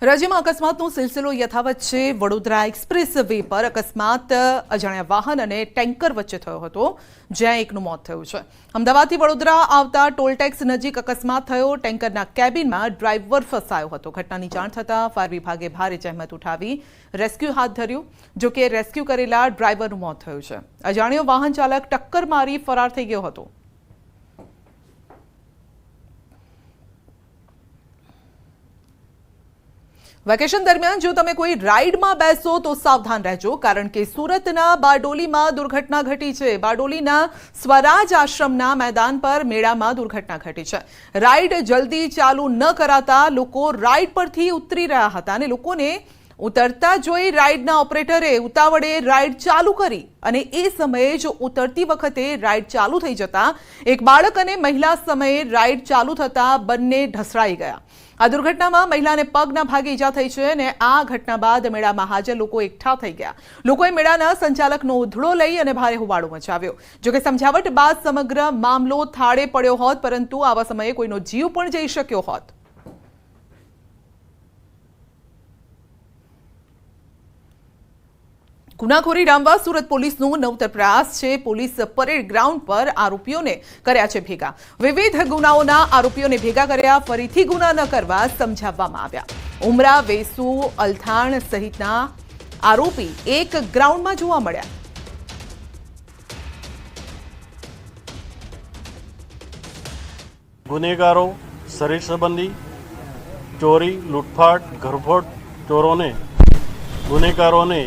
રાજ્યમાં અકસ્માતનો સિલસિલો યથાવત છે। વડોદરા એક્સપ્રેસ વે પર અકસ્માત અજાણ્યા વાહન અને ટેન્કર વચ્ચે થયો હતો, જ્યાં એકનું મોત થયું છે। અમદાવાદથી વડોદરા આવતા ટોલટેક્સ નજીક અકસ્માત થયો। ટેન્કરના કેબિનમાં ડ્રાઈવર ફસાયો હતો। ઘટનાની જાણ થતાં ફાયર વિભાગે ભારે જહેમત ઉઠાવી રેસ્ક્યુ હાથ ધર્યું। જો કે રેસ્ક્યુ કરેલા ડ્રાઈવરનું મોત થયું છે। અજાણ્યો વાહન ચાલક ટક્કર મારી ફરાર થઈ ગયો હતો। વેકેશન દરમિયાન જો તમે કોઈ રાઇડમાં બેસો તો સાવધાન રહેજો, કારણ કે સુરતના બારડોલીમાં દુર્ઘટના ઘટી છે। બારડોલીના સ્વરાજ આશ્રમના મેદાન પર મેળામાં દુર્ઘટના ઘટી છે। રાઇડ જલ્દી ચાલુ ન કરાતા લોકો રાઇડ પરથી ઉતરી રહ્યા હતા અને લોકોને ઉતરતા જોઈ રાઇડના ઓપરેટરે ઉતાવળે રાઇડ ચાલુ કરી અને એ સમયે જ ઉતરતી વખતે રાઇડ ચાલુ થઈ જતા એક બાળક અને મહિલા સમયે રાઇડ ચાલુ થતા બંને ઢસડાઈ ગયા। આ દુર્ઘટનામાં મહિલાને પગના ભાગે ઈજા થઈ છે અને આ ઘટના બાદ મેળામાં હાજર લોકો એકઠા થઈ ગયા। લોકોએ મેળાના સંચાલકનો ઉધડો લઈ અને ભારે હોબાળો મચાવ્યો। જોકે સમજાવટ બાદ સમગ્ર મામલો થાળે પડ્યો હોત, પરંતુ આવા સમયે કોઈનો જીવ પણ જઈ શક્યો હોત। ગુનાખોરી ડામવા સુરત પોલીસનો નવતર પ્રયાસ છે। પોલીસ પરેડ ગ્રાઉન્ડ પર આરોપીઓને કર્યા છે ભેગા। વિવિધ ગુનાઓના આરોપીઓને ભેગા કર્યા, ફરીથી ગુના ન કરવા સમજાવવામાં આવ્યા। ઉમરા, વેસુ, અલથાણ સહિતના આરોપી એક ગ્રાઉન્ડમાં જોવા મળ્યા। ગુનેગારો, શરીર સંબંધી ચોરી, લૂંટફાટ, ઘરફોડ ચોરોને ગુનેગારોને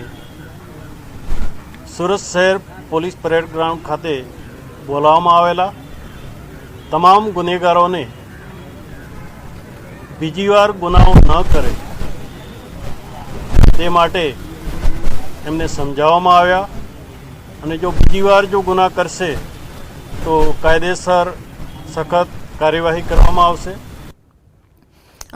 સુરત શહેર પોલીસ પરેડ ગ્રાઉન્ડ ખાતે બોલાવવામાં આવેલા। તમામ ગુનેગારોને બીજી વાર ગુનાઓ ન કરે તે માટે એમને સમજાવવામાં આવ્યા અને જો બીજી વાર જો ગુના કરશે તો કાયદેસર સખત કાર્યવાહી કરવામાં આવશે।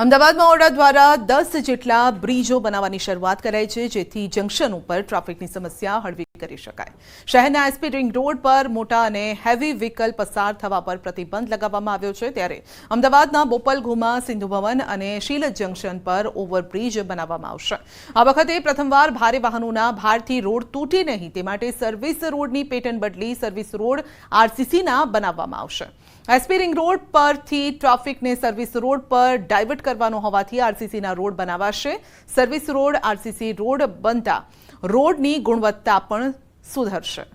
અમદાવાદમાં ઓરડા દ્વારા 10 જેટલા બ્રિજો બનાવવાની શરૂઆત કરાઈ છે, જેથી જંકશન ઉપર ટ્રાફિકની સમસ્યા હળવી કરી શકાય। શહેરના એસપી રિંગ રોડ પર મોટા અને હેવી વ્હીકલ પસાર થવા પર પ્રતિબંધ લગાવવામાં આવ્યો છે, ત્યારે અમદાવાદના બોપલ, ઘુમા, સિંધુ ભવન અને શીલજ જંકશન પર ઓવરબ્રિજ બનાવવામાં આવશે। આ વખતે પ્રથમવાર ભારે વાહનોના ભારથી રોડ તૂટે નહીં તે માટે સર્વિસ રોડની પેટર્ન બદલી સર્વિસ રોડ આરસીસીના બનાવવામાં આવશે। એસપી રિંગ રોડ પરથી ટ્રાફિકને સર્વિસ રોડ પર ડાયવર્ટ કરવાનો હોવાથી આરસીસીના રોડ બનાવાશે। સર્વિસ રોડ આરસીસી રોડ બનતા રોડની ગુણવત્તા પણ સુધરશે।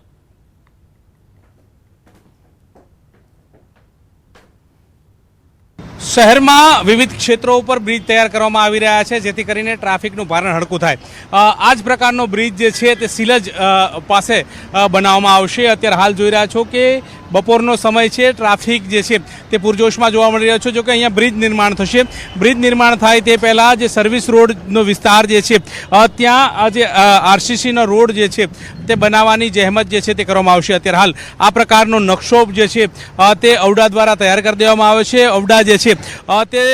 શહેરમાં વિવિધ ક્ષેત્રો ઉપર બ્રિજ તૈયાર કરવામાં આવી રહ્યા છે, જેથી કરીને ટ્રાફિકનું ભારણ હળકું થાય। આ જ પ્રકારનો બ્રિજ જે છે તે સિલજ પાસે બનાવવામાં આવશે। અત્યારે હાલ જોઈ રહ્યા છો કે બપોરનો સમય છે, ટ્રાફિક જે છે તે પૂરજોશમાં જોવા મળી રહ્યો છે। જો કે અહીંયા બ્રિજ નિર્માણ થશે। બ્રિજ નિર્માણ થાય તે પહેલાં જે સર્વિસ રોડનો વિસ્તાર જે છે ત્યાં જે આરસીસીનો રોડ જે છે તે બનાવવાની જહેમત જે છે તે કરવામાં આવશે। અત્યારે હાલ આ પ્રકારનો નકશો જે છે તે ઔડા દ્વારા તૈયાર કરી દેવામાં આવ્યો છે। ઔડા જે છે તે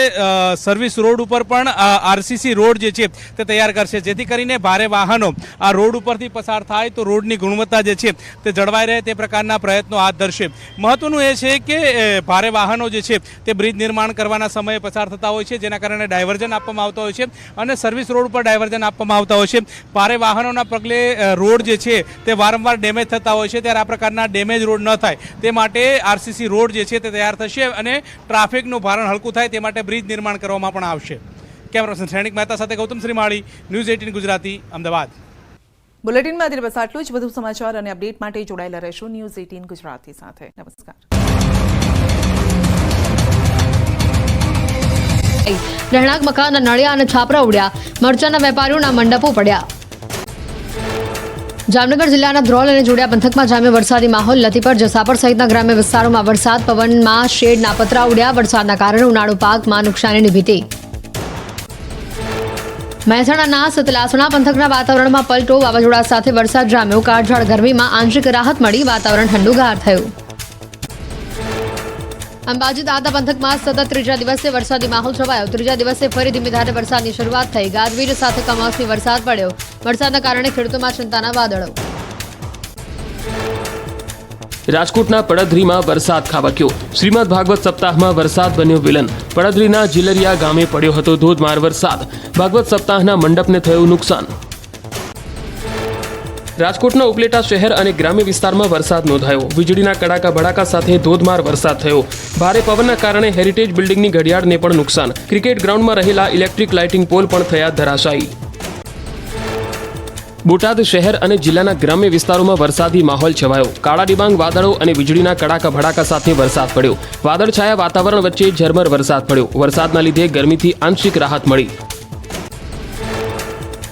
સર્વિસ રોડ ઉપર પણ આરસીસી રોડ જે છે તે તૈયાર કરશે, જેથી કરીને ભારે વાહનો આ રોડ ઉપરથી પસાર થાય તો રોડની ગુણવત્તા જે છે તે જળવાઈ રહે તે પ્રકારના પ્રયત્નો હાથ ધરશે। મહત્વનું એ છે કે ભારે વાહનો જે છે તે બ્રિજ નિર્માણ કરવાના સમયે પસાર થતા હોય છે, જેના કારણે ડાયવર્ઝન આપવામાં આવતા હોય છે અને સર્વિસ રોડ પર ડાયવર્ઝન આપવામાં આવતા હોય છે। ભારે વાહનોના પગલે રોડ જે છે તે વારંવાર ડેમેજ થતા હોય છે, ત્યારે આ પ્રકારના ડેમેજ રોડ ન થાય તે માટે આરસીસી રોડ જે છે તે તૈયાર થશે અને ટ્રાફિકનું ભારણ હલકું થાય તે માટે બ્રિજ નિર્માણ કરવામાં પણ આવશે। કેમેરા પર્સન શ્રેણિક મહેતા સાથે ગૌતમ શ્રીમાળી, ન્યૂઝ 18 ગુજરાતી, અમદાવાદ। બુલેટિનમાં અત્યારે બસ આટલું જ। વધુ સમાચાર અને અપડેટ માટે જોડાયેલા રહેશો ન્યૂઝ 18 ગુજરાતી સાથે। નમસ્કાર। રહેણાંક મકાનના નળિયા અને છાપરા ઉડ્યા, મરચાના વેપારીઓના મંડપો પડ્યા। જામનગર જિલ્લાના ધ્રોલ અને જોડિયા પંથકમાં જામ્યો વરસાદી માહોલ। લતીપર, જસાપર સહિતના ગ્રામ્ય વિસ્તારોમાં વરસાદ, પવનમાં શેડના પતરા ઉડ્યા। વરસાદના કારણે ઉનાળુ પાકમાં નુકસાનીની ભીતિ। મહેસાણાના સતલાસણા પંથકના વાતાવરણમાં પલટો, વાવાઝોડા સાથે વરસાદ જામ્યો। કાળઝાળ ગરમીમાં આંશિક રાહત મળી, વાતાવરણ ઠંડુગાર થયું। અંબાજી દાદા પંથકમાં સતત ત્રીજા દિવસે વરસાદી માહોલ છવાયો। ત્રીજા દિવસે ફરી ધીમે ધારે વરસાદની શરૂઆત થઈ। ગાજવીજ સાથે કમોસમી વરસાદ પડ્યો। વરસાદના કારણે ખેડૂતોમાં ચિંતાના વાદળો। રાજકોટના પડધરીમાં વરસાદ ખાબક્યો. શ્રીમદ ભાગવત સપ્તાહમાં વરસાદ બન્યો વિલન. પડધરીના જીલરિયા ગામે પડ્યો હતો ધોધમાર વરસાદ. ભાગવત સપ્તાહના મંડપને થયું નુકસાન. રાજકોટના ઉપલેટા શહેર અને ગ્રામ્ય વિસ્તારમાં વરસાદ નોંધાયો. વીજળીના કડાકા ભડાકા સાથે ધોધમાર વરસાદ થયો. ભારે પવનના કારણે હેરિટેજ બિલ્ડિંગની ઘડિયાળને પણ નુકસાન. ક્રિકેટ ગ્રાઉન્ડમાં રહેલા ઇલેક્ટ્રિક લાઇટિંગ પોલ પણ થયા ધરાશાયી. બોટાદ શહેર અને જિલ્લાના ગ્રામ્ય વિસ્તારોમાં વરસાદી માહોલ છવાયો. કાળા ડિબાંગ વાદળો અને વીજળીના કડાકા ભડાકા સાથે વરસાદ પડ્યો. વાદળછાયા વાતાવરણ વચ્ચે ઝરમર વરસાદ પડ્યો. વરસાદના લીધે ગરમીથી આંશિક રાહત મળી.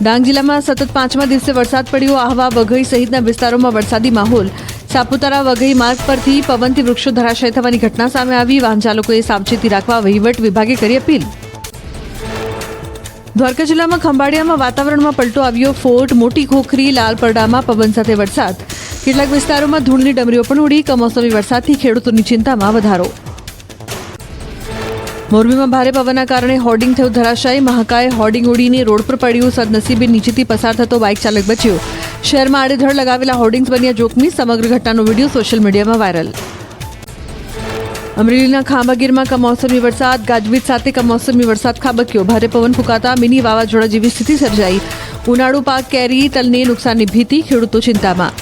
ડાંગ જિલ્લામાં સતત 5મા દિવસે વરસાદ પડ્યો. આહવા, વઘઈ સહિતના વિસ્તારોમાં વરસાદી માહોલ. સાપુતારા વઘઈ માર્ગ પરથી પવનથી વૃક્ષો ધરાશાયી થવાની ઘટના સામે આવી. વાહન ચાલકોએ સાવચેતી રાખવા વહીવટ વિભાગે કરી અપીલ. દ્વારકા જિલ્લામાં ખંભાળિયામાં વાતાવરણમાં પલટો આવ્યો. ફોર્ટ, મોટી ખોખરી, લાલપરડામાં પવન સાથે વરસાદ. કેટલાક વિસ્તારોમાં ધૂળની ડમરીઓ પણ ઉડી. કમોસમી વરસાદથી ખેડૂતોની ચિંતામાં વધારો. મોરબીમાં ભારે પવનના કારણે હોર્ડિંગ થયું ધરાશાયી. મહાકાય હોર્ડિંગ ઉડીને રોડ પર પડ્યું. સદનસીબે નીચેથી પસાર થતો બાઇક ચાલક બચ્યો. શહેરમાં આડેધડ લગાવેલા હોર્ડિંગ્સ બન્યા જોખમી. સમગ્ર ઘટનાનો વિડીયો સોશિયલ મીડિયામાં વાયરલ. અમરેલીના ખાંભાગીરમાં કમોસમી વરસાદ. ગાજવીજ સાથે કમોસમી વરસાદ ખાબક્યો. ભારે પવન ફૂંકાતા મિની વાવાઝોડા જેવી સ્થિતિ સર્જાઈ. ઉનાળુ પાક કેરી, તલને નુકસાનની ભીતિ. ખેડૂતો ચિંતામાં.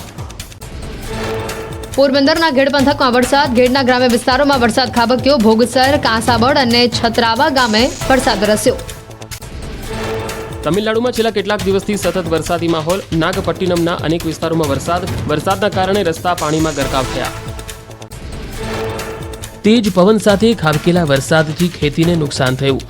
પોરબંદરના ઘેડ પંથકમાં વરસાદ. ઘેડના ગ્રામ્ય વિસ્તારોમાં વરસાદ ખાબક્યો. ભોગસર, કાંસાબડ અને છત્રાવા ગામે વરસાદ વરસ્યો. તમિલનાડુમાં છેલ્લા કેટલાક દિવસથી સતત વરસાદી માહોલ. નાગપટ્ટિનમના અનેક વિસ્તારોમાં વરસાદના કારણે રસ્તા પાણીમાં ગરકાવ થયા. તેજ પવન સાથે ખાબકેલા વરસાદથી ખેતીને નુકસાન થયું.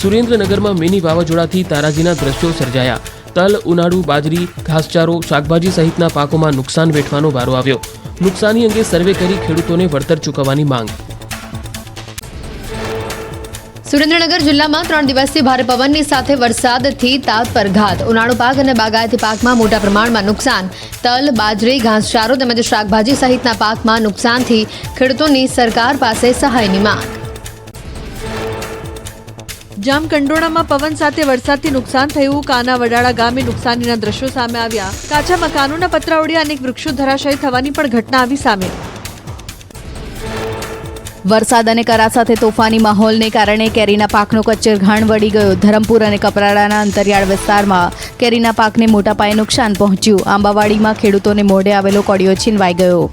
સુરેન્દ્રનગરમાં મિની વાવાઝોડાથી તારાજીના દ્રશ્યો સર્જાયા. તલ, ઉનાળુ, બાજરી, ઘાસચારો, શાકભાજી સહિતના પાકોમાં નુકસાન વેઠવાનો વારો આવ્યો. નુકસાની અંગે સર્વે કરી ખેડૂતોને વળતર ચૂકવવાની માંગ. સુરેન્દ્રનગર જિલ્લામાં 3 દિવસથી ભારે પવનની સાથે વરસાદથી તાપ પર ઘાત. ઉનાળુ પાક અને બાગાયતી પાકમાં મોટા પ્રમાણમાં નુકસાન. તલ, બાજરી, ઘાસચારો તેમજ શાકભાજી સહિતના પાકમાં નુકસાનથી ખેડૂતોની સરકાર પાસે સહાયની માંગ. જામકંડોળામાં પવન સાથે વરસાદથી નુકસાન થયું. કાનાવડાળા ગામે નુકસાનીના દ્રશ્યો સામે આવ્યા. કાચા મકાનોના પતરા ઉડ્યા. અનેક વૃક્ષો ધરાશાયી થવાની પણ ઘટના આવી સામે. વરસાદ અને કરા સાથે તોફાની માહોલને કારણે કેરીના પાકનો કચ્ચરઘાણ વળી ગયો. ધરમપુર અને કપરાડાના અંતરિયાળ વિસ્તારમાં કેરીના પાકને મોટા પાયે નુકસાન પહોંચ્યું. આંબાવાડીમાં ખેડૂતોને મોઢે આવેલો કોળિયો છીનવાઈ ગયો.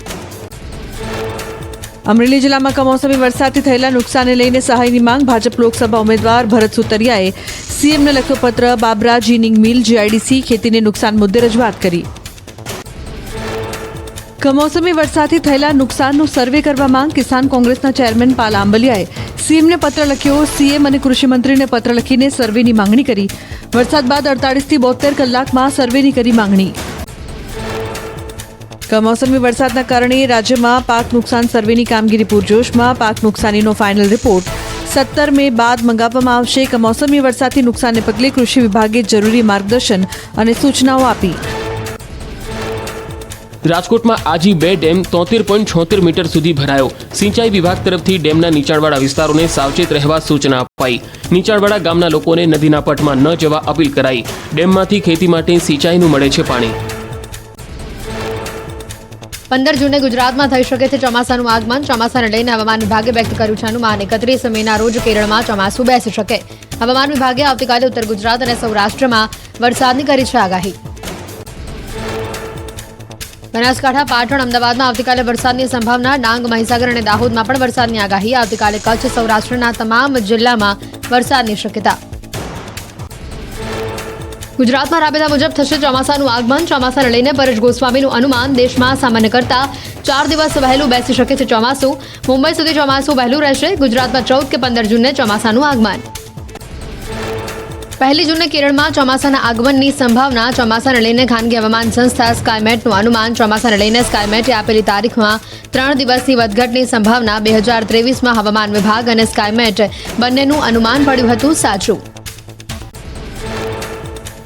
અમરેલી જિલ્લામાં કમોસમી વરસાદથી થયેલા નુકસાનને લઈને સહાયની માંગ. ભાજપ લોકસભા ઉમેદવાર ભરત સુતરિયાએ સીએમને લખ્યો પત્ર. બાબરા જીનિંગ મિલ, જીઆઈડીસી ખેતીને નુકસાન મુદ્દે રજૂઆત કરી. કમોસમી વરસાદથી થયેલા નુકસાનનો સર્વે કરવા માંગ. કિસાન કોંગ્રેસના ચેરમેન પાલ આંબલિયાએ સીએમને પત્ર લખ્યો. સીએમ અને કૃષિમંત્રીને પત્ર લખીને સર્વેની માંગણી કરી. વરસાદ બાદ 48 થી 72 કલાકમાં સર્વેની કરી માંગણી. કમોસમી વરસાદના કારણે રાજ્યમાં પાક નુકસાન સર્વેની કામગીરી પૂરજોશમાં. પાક નુકસાનીનો ફાઇનલ રિપોર્ટ 17 મે બાદ મંગાવવામાં આવશે. કમોસમી વરસાદથી નુકસાનને પગલે કૃષિ વિભાગે જરૂરી માર્ગદર્શન અને સૂચનાઓ આપી. રાજકોટમાં આજી 2 ડેમ 73.76 મીટર સુધી ભરાયો. સિંચાઈ વિભાગ તરફથી ડેમના નીચાણવાળા વિસ્તારોને સાવચેત રહેવા સૂચના અપાઈ. નીચાણવાળા ગામના લોકોને નદીના પટમાં ન જવા અપીલ કરાઈ. ડેમમાંથી ખેતી માટે સિંચાઈનું મળે છે પાણી. 15 જૂને ગુજરાતમાં થઈ શકે છે ચોમાસાનું આગમન. ચોમાસાને લઈને હવામાન વિભાગે વ્યક્ત કર્યું છે અનુમાન. 31 મેના રોજ કેરળમાં ચોમાસું બેસી શકે. હવામાન વિભાગે આવતીકાલે ઉત્તર ગુજરાત અને સૌરાષ્ટ્રમાં વરસાદની કરી છે આગાહી. બનાસકાંઠા, પાટણ, અમદાવાદમાં આવતીકાલે વરસાદની સંભાવના. ડાંગ, મહીસાગર અને દાહોદમાં પણ વરસાદની આગાહી. આવતીકાલે કચ્છ, સૌરાષ્ટ્રના તમામ જિલ્લામાં વરસાદની શક્યતા. ગુજરાતમાં રાબેતા મુજબ થશે ચોમાસાનું આગમન. ચોમાસાને લઈને પરેશ ગોસ્વામીનું અનુમાન. દેશમાં સામાન્ય કરતા 4 દિવસ વહેલું બેસી શકે છે ચોમાસું. મુંબઈ સુધી ચોમાસું વહેલું રહેશે. ગુજરાતમાં 14 કે 15 જૂને ચોમાસાનું આગમન. 1 જૂને કેરળમાં ચોમાસાના આગમનની સંભાવના. ચોમાસાને લઈને ખાનગી હવામાન સંસ્થા સ્કાયમેટનું અનુમાન. ચોમાસાને લઈને સ્કાયમેટે આપેલી તારીખમાં 3 દિવસની વધઘટની સંભાવના. 2023માં હવામાન વિભાગ અને સ્કાયમેટ બંનેનું અનુમાન પડ્યું હતું સાચું.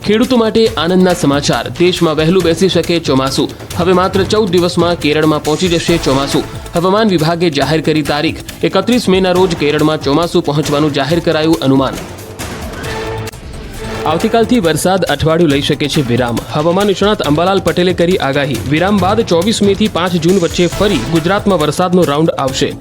ખેડૂતો માટે આનંદના સમાચાર. દેશમાં વહેલું બેસી શકે ચોમાસું. હવે માત્ર 14 દિવસમાં કેરળમાં પહોંચી જશે ચોમાસું. હવામાન વિભાગે જાહેર કરી તારીખ. 31 મેના રોજ કેરળમાં ચોમાસું પહોંચવાનું જાહેર કરાયું અનુમાન. આવતીકાલથી વરસાદ અઠવાડિયું લઈ શકે છે વિરામ. હવામાન નિષ્ણાત અંબાલાલ પટેલે કરી આગાહી. વિરામ બાદ 24 મે થી 5 જૂન વચ્ચે ફરી ગુજરાતમાં વરસાદનો રાઉન્ડ આવશે.